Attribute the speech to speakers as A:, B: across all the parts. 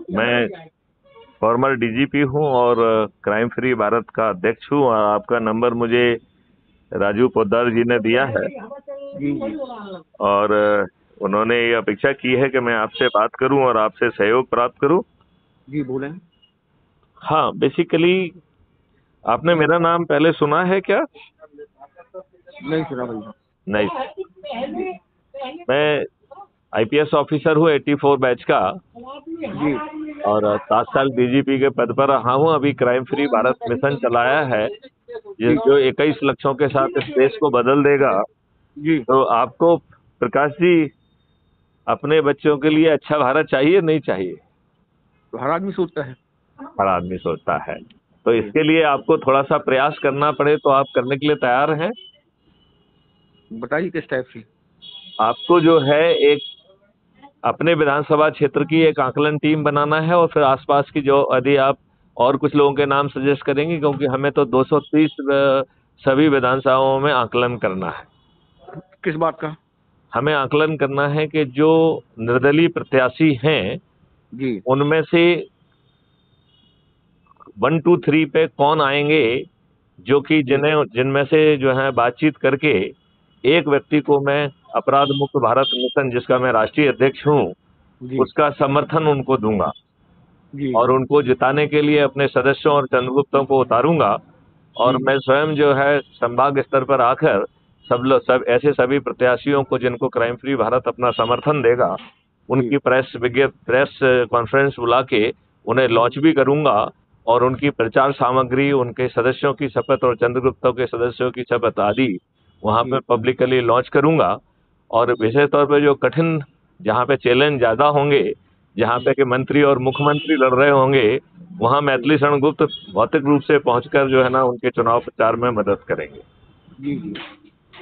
A: मैं farmer DGP हूँ और क्राइम फ्री भारत का अध्यक्ष हूँ, और आपका नंबर मुझे राजू पोद्दार जी ने दिया है।
B: जी जी
A: और उन्होंने ये अपेक्षा की है कि मैं आपसे बात करूं और आपसे सहयोग प्राप्त करूं।
B: जी बोलें।
A: हाँ, बेसिकली आपने मेरा नाम पहले सुना है क्या?
B: नहीं सुना भाई।
A: नहीं। मैं आईपीएस ऑफिसर हूँ 84 बैच का,
B: जी
A: और 7 साल डीजीपी के पद पर रहा हूँ। अभी क्राइम फ्री भारत मिशन चलाया है
B: जी
A: जो 21 लक्ष्यों के साथ इस देश को बदल देगा।
B: जी।
A: तो आपको प्रकाश जी अपने बच्चों के लिए अच्छा भारत चाहिए नहीं चाहिए?
B: तो हर आदमी सोचता है।
A: हर आदमी सोचता है। तो
B: जी
A: इसके लिए आपको थोड़ा सा प्रयास करना पड़े तो आप करने के लिए तैयार हैं?
B: बताइए किस टाइप से।
A: आपको जो है एक अपने विधानसभा क्षेत्र की एक आकलन टीम बनाना है, और फिर आसपास की जो, यदि आप और कुछ लोगों के नाम सजेस्ट करेंगे, क्योंकि हमें तो 230 सभी विधानसभाओं में आकलन करना है।
B: किस बात का।
A: हमें आकलन करना है कि जो निर्दलीय प्रत्याशी हैं
B: जी
A: उनमें से 1 2 3 पे कौन आएंगे, जो कि
B: जी
A: जिनमें से जो है बातचीत करके एक व्यक्ति को मैं अपराध मुक्त भारत मिशन, जिसका मैं राष्ट्रीय अध्यक्ष हूं,
B: जी
A: उसका समर्थन उनको दूंगा,
B: जी
A: और उनको जिताने के लिए अपने सदस्यों और चंद्रगुप्तों को उतारूंगा। और
B: जी
A: मैं स्वयं जो है संभाग स्तर पर आकर सब ऐसे सभी प्रत्याशियों को जिनको क्राइम फ्री भारत अपना समर्थन देगा,
B: जी
A: उनकी प्रेस कॉन्फ्रेंस बुला के उन्हें लॉन्च भी करूंगा, और उनकी प्रचार सामग्री, उनके सदस्यों की शपथ और चंद्रगुप्तों के सदस्यों की शपथ आदि वहां पर
B: जी
A: पब्लिकली लॉन्च करूंगा। और विशेष तौर पर जो कठिन, जहां पे चैलेंज ज्यादा होंगे, जहां पे कि मंत्री और मुख्यमंत्री लड़ रहे होंगे, वहां मैथिली शरण गुप्त भौतिक रूप से पहुंचकर जो है ना उनके चुनाव प्रचार में मदद करेंगे।
B: जी जी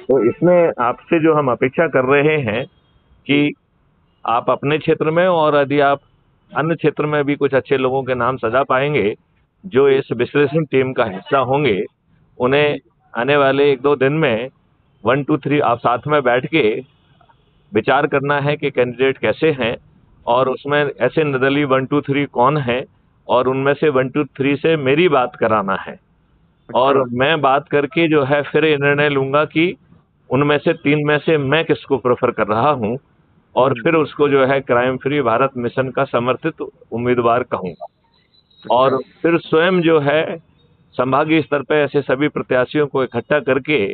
A: तो इसमें आपसे जो हम अपेक्षा कर रहे हैं कि
B: जी
A: आप अपने क्षेत्र में, और यदि आप अन्य क्षेत्र में भी कुछ अच्छे लोगों के नाम सजा पाएंगे जो
B: जी
A: इस विश्लेषण टीम का हिस्सा होंगे, उन्हें
B: जी
A: आने वाले 1 2 दिन में 1 2 3 आप साथ में बैठ के विचार करना है कि कैंडिडेट कैसे हैं, और
B: जी।
A: उसमें ऐसे निर्दलीय 1 2 3 कौन है, और उनमें से 1 2 3 से मेरी बात कराना है।
B: अच्छा।
A: और मैं बात करके जो है फिर ये निर्णय लूंगा कि उनमें से 3 में से मैं किसको प्रेफर कर रहा हूं, और
B: हम्म।
A: फिर उसको जो है क्राइम फ्री भारत मिशन का समर्थित उम्मीदवार कहूंगा।
B: अच्छा।
A: और फिर स्वयं जो है संभागीय स्तर पे ऐसे सभी प्रत्याशियों को इकट्ठा करके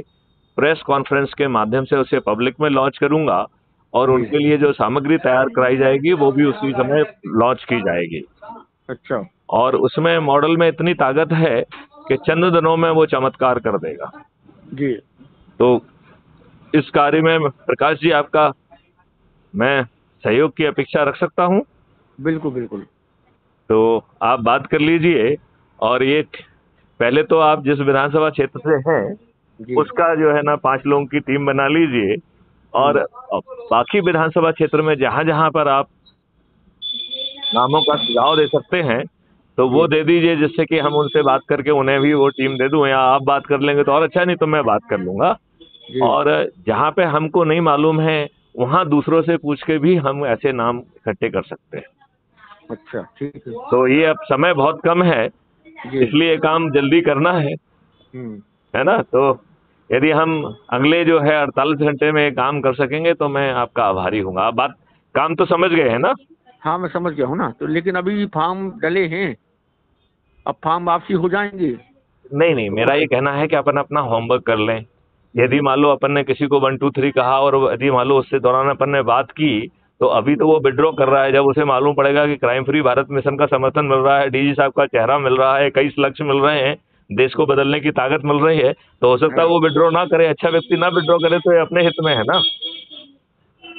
A: प्रेस कॉन्फ्रेंस के माध्यम से उसे पब्लिक में लॉन्च करूंगा, और
B: जी।
A: उनके लिए जो सामग्री तैयार कराई जाएगी वो भी उसी समय लॉन्च की जाएगी।
B: अच्छा।
A: और उसमें मॉडल में इतनी ताकत है कि चंद दिनों में वो चमत्कार कर देगा।
B: जी
A: तो इस कार्य में प्रकाश जी आपका मैं सहयोग की अपेक्षा रख सकता हूं।
B: बिल्कुल बिल्कुल।
A: तो आप बात कर लीजिए, और ये पहले तो आप जिस विधानसभा क्षेत्र से हैं
B: जी।
A: उसका जो है ना 5 लोगों की टीम बना लीजिए, और
B: हम्म।
A: बाकी विधानसभा क्षेत्र में जहां जहां पर आप नामों का सुझाव दे सकते हैं तो वो
B: जी
A: दे दीजिए, जिससे कि हम उनसे बात करके उन्हें भी वो टीम दे दूं, या आप बात कर लेंगे तो और अच्छा, नहीं तो मैं बात कर लूंगा।
B: जी।
A: और जहां पे हमको नहीं मालूम है वहां दूसरों से पूछ के भी हम ऐसे नाम इकट्ठे कर सकते हैं।
B: अच्छा ठीक है।
A: तो ये अब समय बहुत कम है,
B: जी।
A: इसलिए काम जल्दी करना
B: हम्म।
A: है ना। तो यदि हम अगले जो है 48 घंटे में ये काम कर सकेंगे तो मैं आपका आभारी हूँ। आप बात, काम तो समझ गए हैं ना?
B: हाँ मैं समझ गया हूँ ना, तो लेकिन अभी फॉर्म डले हैं, अब फॉर्म वापसी हो जाएंगे
A: नहीं नहीं,
B: तो।
A: मेरा ये कहना है कि अपन अपना होमवर्क कर लें।
B: हम्म।
A: यदि मान लो अपन ने किसी को 1 2 3 कहा, और यदि मान लो उससे दौरान अपन ने बात की, तो अभी तो वो विड्रॉ कर रहा है। जब उसे मालूम पड़ेगा कि क्राइम फ्री भारत मिशन का समर्थन मिल रहा है, डीजी साहब का चेहरा मिल रहा है, 21 लक्ष्य मिल रहे हैं, देश को बदलने की ताकत मिल रही है, तो हो सकता है
B: हाँ।
A: वो विड्रॉ ना करे, अच्छा व्यक्ति ना विड्रॉ करे, तो ये अपने हित में है ना।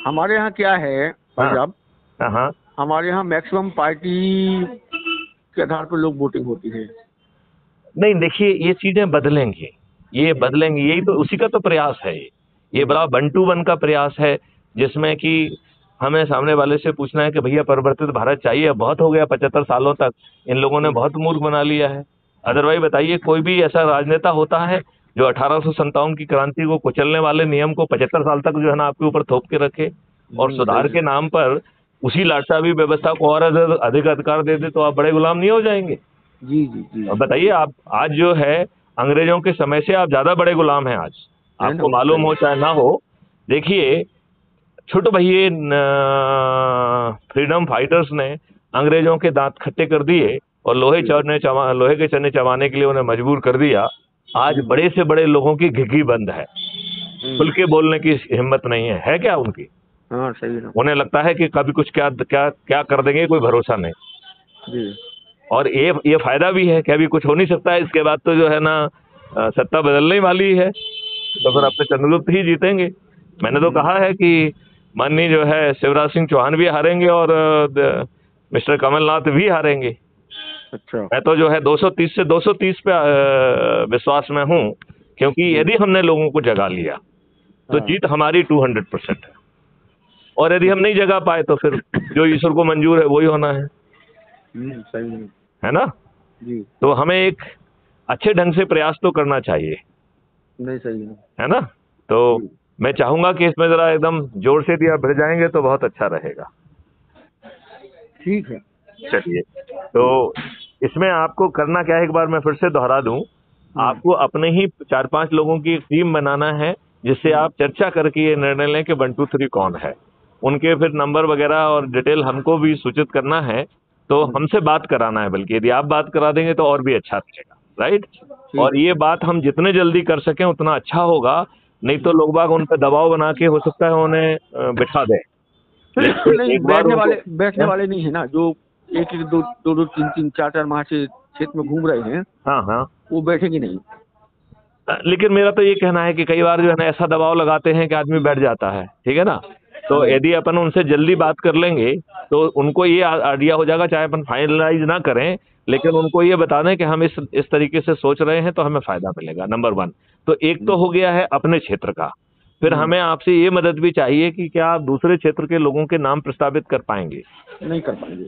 B: हमारे यहाँ क्या है भाई
A: हाँ
B: साहब,
A: हाँ हाँ।
B: हमारे यहाँ मैक्सिमम पार्टी के आधार पर लोग वोटिंग होती है।
A: नहीं, देखिए ये चीजें बदलेंगी, ये
B: हम्म।
A: बदलेंगी, यही तो उसी का तो प्रयास है। ये
B: हम्म।
A: बड़ा 1 टू 1 का प्रयास है, जिसमें कि हमें सामने वाले से पूछना है कि भैया परिवर्तित भारत चाहिए, अब बहुत हो गया 75 सालों तक इन लोगों ने
B: हम्म।
A: बहुत मूर्ख बना लिया है। अदरवाइज बताइए, कोई भी ऐसा राजनेता होता है जो 1857 की क्रांति को कुचलने वाले नियम को 75 साल तक जो है ना आपके ऊपर थोप के रखे, और सुधार
B: सही
A: के
B: है।
A: नाम पर उसी लाटसाबी व्यवस्था को और अधिक अधिकार दे दे तो आप बड़े गुलाम नहीं हो जाएंगे?
B: जी जी जी।
A: अब बताइए, आप आज जो है अंग्रेजों के समय से आप ज्यादा बड़े गुलाम हैं आज,
B: है ना,
A: आपको मालूम हो चाहे ना हो। देखिए, छोटे भैया फ्रीडम फाइटर्स ने अंग्रेजों के दांत खट्टे कर दिए और लोहे के चने चबाने के लिए उन्हें मजबूर कर दिया। आज बड़े से बड़े लोगों की घिघी बंद है, खुल के बोलने की हिम्मत नहीं है क्या उनकी?
B: हाँ सही ना।
A: उन्हें लगता है कि कभी कुछ क्या क्या क्या कर देंगे, कोई भरोसा नहीं।
B: जी।
A: और ये फायदा भी है कि अभी कुछ हो नहीं सकता है, इसके बाद तो जो है ना सत्ता बदलने ही वाली है, तो फिर अपने चंद्रगुप्त ही जीतेंगे। मैंने तो कहा है कि माननीय जो है शिवराज सिंह चौहान भी हारेंगे और मिस्टर कमलनाथ भी हारेंगे।
B: अच्छा।
A: मैं तो जो है 230 से 230 पे विश्वास में हूँ, क्योंकि यदि हमने लोगों को जगा लिया तो जीत हमारी 200% है, और यदि हम नहीं जगा पाए तो फिर जो ईश्वर को मंजूर है वही होना है।
B: सही
A: है ना?
B: जी।
A: तो हमें एक अच्छे ढंग से प्रयास तो करना चाहिए,
B: नहीं सही
A: है ना? तो मैं चाहूंगा कि इसमें जरा एकदम जोर से दिया भर जाएंगे तो बहुत अच्छा रहेगा।
B: ठीक है।
A: चलिए, तो इसमें आपको करना क्या है, एक बार मैं फिर से दोहरा दूं, आपको अपने ही 4-5 लोगों की एक टीम बनाना है, जिससे आप चर्चा करके ये निर्णय लें कि 1 2 3 कौन है। उनके फिर नंबर वगैरह और डिटेल हमको भी सूचित करना है, तो हमसे बात कराना है, बल्कि यदि आप बात करा देंगे तो और भी अच्छा रहेगा, राइट? और ये बात हम जितने जल्दी कर सकें उतना अच्छा होगा, नहीं तो लोग बाग उन पर दबाव बना के हो सकता है उन्हें बिठा दें।
B: नहीं, बैठने वाले नहीं है ना, जो एक दो दो दो तीन तीन 4 माह से क्षेत्र में घूम रहे हैं।
A: हाँ हाँ,
B: वो बैठेंगे नहीं।
A: लेकिन मेरा तो ये कहना है कि कई बार जो है ना ऐसा दबाव लगाते हैं कि आदमी बैठ जाता है, ठीक है ना? तो यदि अपन उनसे जल्दी बात कर लेंगे तो उनको ये आइडिया हो जाएगा, चाहे अपन फाइनलाइज ना करें, लेकिन उनको ये बता दें कि हम इस तरीके से सोच रहे हैं तो हमें फायदा मिलेगा, नंबर 1। तो एक तो हो गया है अपने क्षेत्र का। फिर हमें आपसे ये मदद भी चाहिए कि क्या आप दूसरे क्षेत्र के लोगों के नाम प्रस्तावित कर पाएंगे?
B: नहीं कर पाएंगे।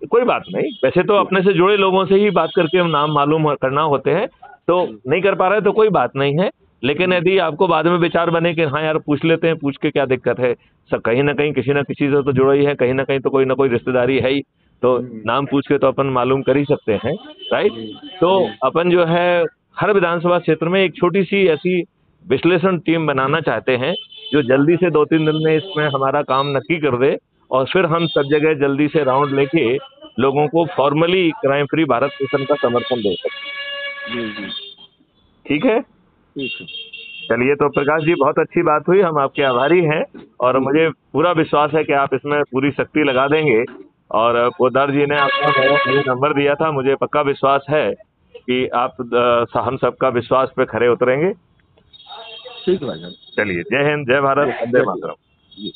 A: कोई बात नहीं, वैसे तो अपने से जुड़े लोगों से ही बात करके हम नाम मालूम करना होते हैं, तो नहीं कर पा रहे तो कोई बात नहीं है। लेकिन यदि आपको बाद में विचार बने कि हाँ यार पूछ लेते हैं, पूछ के क्या दिक्कत है, सब कहीं ना कहीं किसी ना किसी से तो जुड़ा ही है, कहीं ना कहीं तो कोई ना कोई रिश्तेदारी है ही, तो नाम पूछ के तो अपन मालूम कर ही सकते हैं, राइट? तो अपन जो है हर विधानसभा क्षेत्र में एक छोटी सी ऐसी विश्लेषण टीम बनाना चाहते हैं, जो जल्दी से 2-3 दिन में इसमें हमारा काम नक्की कर दे, और फिर हम सब जगह जल्दी से राउंड लेके लोगों को formally crime free Bharat mission का समर्थन दे सकते। ठीक है?
B: ठीक है।
A: चलिए, तो प्रकाश जी बहुत अच्छी बात हुई, हम आपके आभारी हैं, और मुझे पूरा विश्वास है कि आप इसमें पूरी शक्ति लगा देंगे। और पोद्दार जी ने आपका नंबर दिया था, मुझे पक्का विश्वास है कि आप हम सबका विश्वास पे खरे उतरेंगे।
B: ठीक है भाई।
A: चलिए, जय हिंद, जय भारत, वंदे मातरम।